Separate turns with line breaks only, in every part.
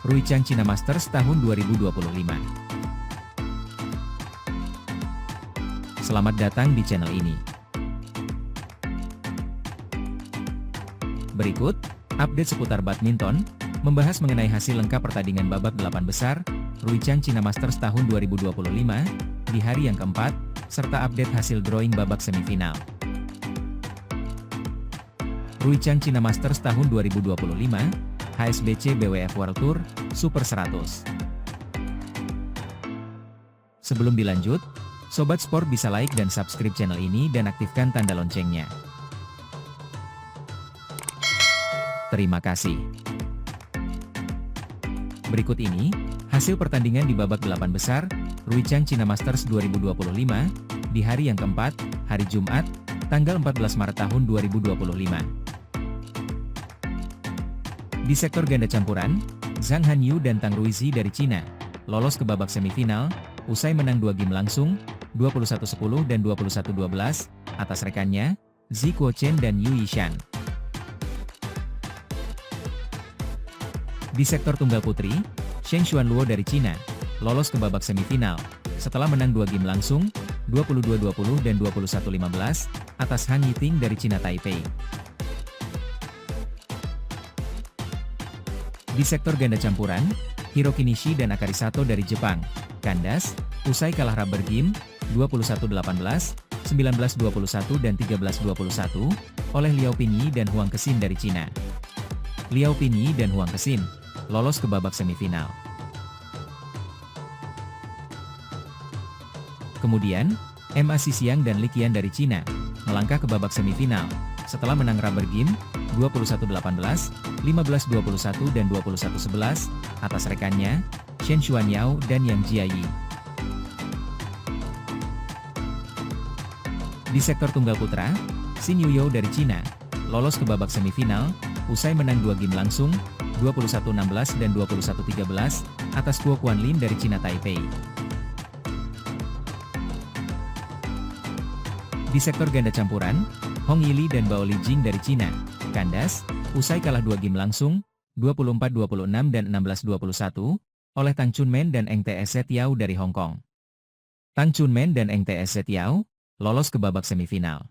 Ruichang China Masters tahun 2025. Selamat datang di channel ini. Berikut, update seputar badminton, membahas mengenai hasil lengkap pertandingan babak 8 besar, Ruichang China Masters tahun 2025, di hari yang keempat, serta update hasil drawing babak semifinal. Ruichang China Masters tahun 2025, HSBC BWF World Tour, Super 100. Sebelum dilanjut, Sobat Sport bisa like dan subscribe channel ini dan aktifkan tanda loncengnya. Terima kasih. Berikut ini, hasil pertandingan di babak 8 besar, Ruichang China Masters 2025, di hari yang keempat, hari Jumat, tanggal 14 Maret tahun 2025. Di sektor ganda campuran, Zhang Hanyu dan Tang Ruizi dari Cina, lolos ke babak semifinal, usai menang 2 game langsung, 21-10 dan 21-12, atas rekannya, Zi Guochen dan Yu Yishan. Di sektor tunggal putri, Sheng Xuanluo dari Cina, lolos ke babak semifinal, setelah menang 2 game langsung, 22-20 dan 21-15, atas Han Yiting dari Cina Taipei. Di sektor ganda campuran, Hiroki Nishi dan Akari Sato dari Jepang, kandas, usai kalah rubber game, 21-18, 19-21 dan 13-21, oleh Liao Pinyi dan Huang Kexin dari Cina. Liao Pinyi dan Huang Kexin lolos ke babak semifinal. Kemudian, Ma Xisiang dan Li Qian dari Cina, melangkah ke babak semifinal, setelah menang rubber game, 21-18, 15-21 dan 21-11, atas rekannya, Shen Xuanyao dan Yang Jiayi. Di sektor tunggal putra, Xin Yuyo dari Cina, lolos ke babak semifinal, usai menang 2 game langsung, 21-16 dan 21-13, atas Guo Guanlin dari Cina Taipei. Di sektor ganda campuran, Hong Yili dan Bao Lijing dari Cina, kandas, usai kalah 2 game langsung, 24-26 dan 16-21, oleh Tang Chunmen dan Eng Tse Tiao dari Hong Kong. Tang Chunmen dan Eng Tse Tiao lolos ke babak semifinal.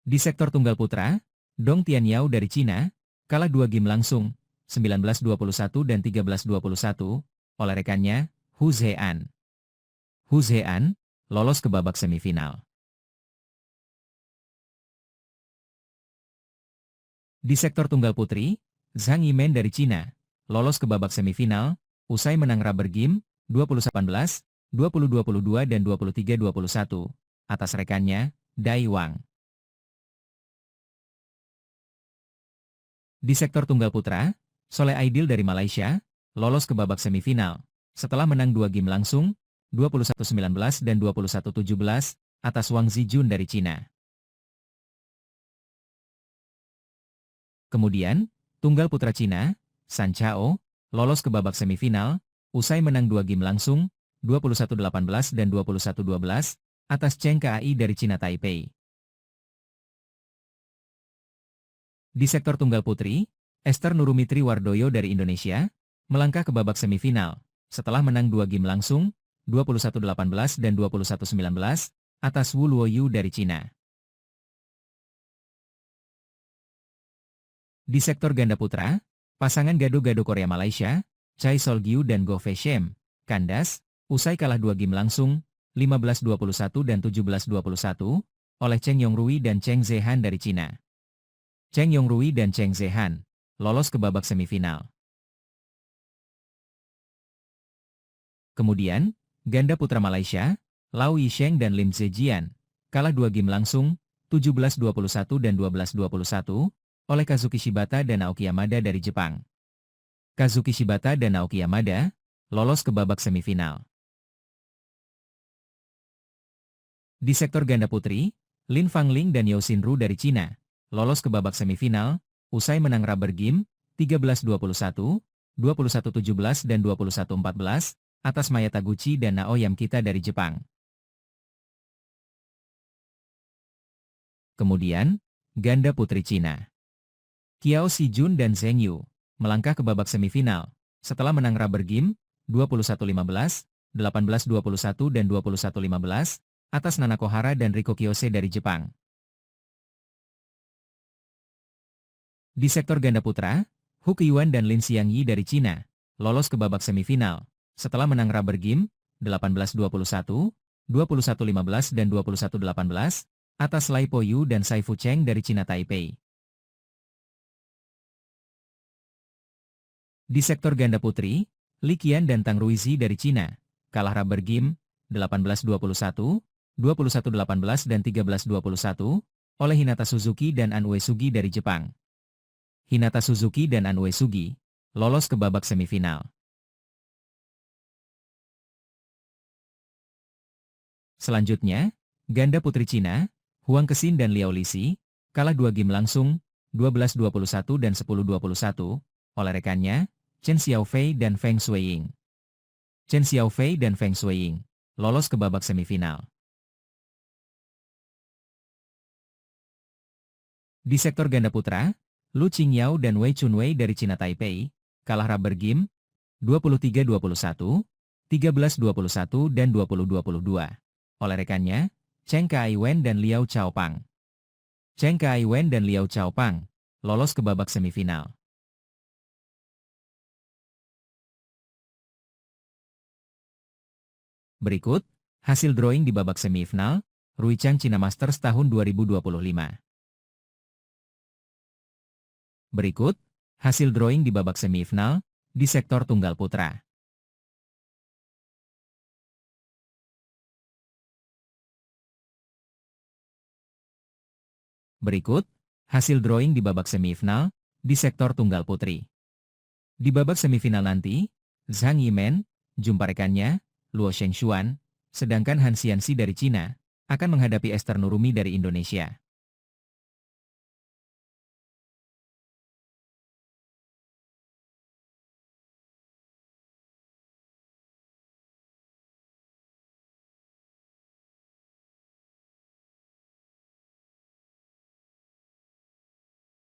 Di sektor tunggal putra, Dong Tianyao dari Cina, kalah 2 game langsung, 19-21 dan 13-21, oleh rekannya, Hu Zhean. Hu Zhean lolos ke babak semifinal. Di sektor tunggal putri, Zhang Yimen dari Cina, lolos ke babak semifinal, usai menang rubber game, 20-18, 20-22 dan 23-21, atas rekannya, Dai Wang. Di sektor tunggal putra, Soleh Aidil dari Malaysia, lolos ke babak semifinal, setelah menang 2 game langsung, 21-19 dan 21-17, atas Wang Zijun dari Cina. Kemudian, tunggal putra Cina, San Chao, lolos ke babak semifinal, usai menang 2 game langsung, 21-18 dan 21-12, atas Cheng Kai dari Cina Taipei. Di sektor tunggal putri, Esther Nurumitri Wardoyo dari Indonesia, melangkah ke babak semifinal, setelah menang 2 game langsung, 21-18 dan 21-19, atas Wu Luoyu dari Cina. Di sektor ganda putra, pasangan gado-gado Korea Malaysia, Chai Sol-gyu dan Go Fei Shem, kandas, usai kalah 2 game langsung, 15-21 dan 17-21, oleh Cheng Yongrui dan Cheng Zehan dari Cina. Cheng Yongrui dan Cheng Zehan lolos ke babak semifinal. Kemudian, ganda putra Malaysia, Lau Yisheng dan Lim Zhejian, kalah 2 game langsung, 17-21 dan 12-21, oleh Kazuki Shibata dan Naoki Yamada dari Jepang. Kazuki Shibata dan Naoki Yamada lolos ke babak semifinal. Di sektor ganda putri, Lin Fangling dan Yao Xinru dari Cina, lolos ke babak semifinal, usai menang rubber game, 13-21, 21-17 dan 21-14, atas Maya Taguchi dan Naoya Yamkita dari Jepang. Kemudian, ganda putri Cina. Qiao Xijun dan Zheng Yu melangkah ke babak semifinal setelah menang rubber game 21-15, 18-21 dan 21-15 atas Nanako Hara dan Riko Kiyose dari Jepang. Di sektor ganda putra, Hu Qiyuan dan Lin Xiangyi dari Cina lolos ke babak semifinal setelah menang rubber game 18-21, 21-15 dan 21-18 atas Lai Poyu dan Sai Fu Cheng dari Cina Taipei. Di sektor ganda putri, Li Qian dan Tang Ruizi dari Cina kalah rubber game 18-21, 21-18 dan 13-21 oleh Hinata Suzuki dan An Uesugi dari Jepang. Hinata Suzuki dan An Uesugi lolos ke babak semifinal. Selanjutnya, ganda putri Cina, Huang Kexin dan Liao Lixi kalah 2 game langsung 12-21 dan 10-21 oleh rekannya Chen Xiaofei dan Feng Shuiying. Chen Xiaofei dan Feng Shuiying lolos ke babak semifinal. Di sektor ganda putra, Lu Qingyao dan Wei Chunwei dari Cina Taipei kalah rubber game 23-21, 13-21 dan 20-22 oleh rekannya Cheng Kaiwen dan Liao Chaopang. Cheng Kaiwen dan Liao Chaopang lolos ke babak semifinal. Berikut hasil drawing di babak semifinal Ruichang China Masters tahun 2025. Berikut hasil drawing di babak semifinal di sektor tunggal putra. Berikut hasil drawing di babak semifinal di sektor tunggal putri. Di babak semifinal nanti, Zhang Yimen, jumpa rekannya, Luo Shengshuan, sedangkan Han Xianxi dari Cina, akan menghadapi Esther Nurumi dari Indonesia.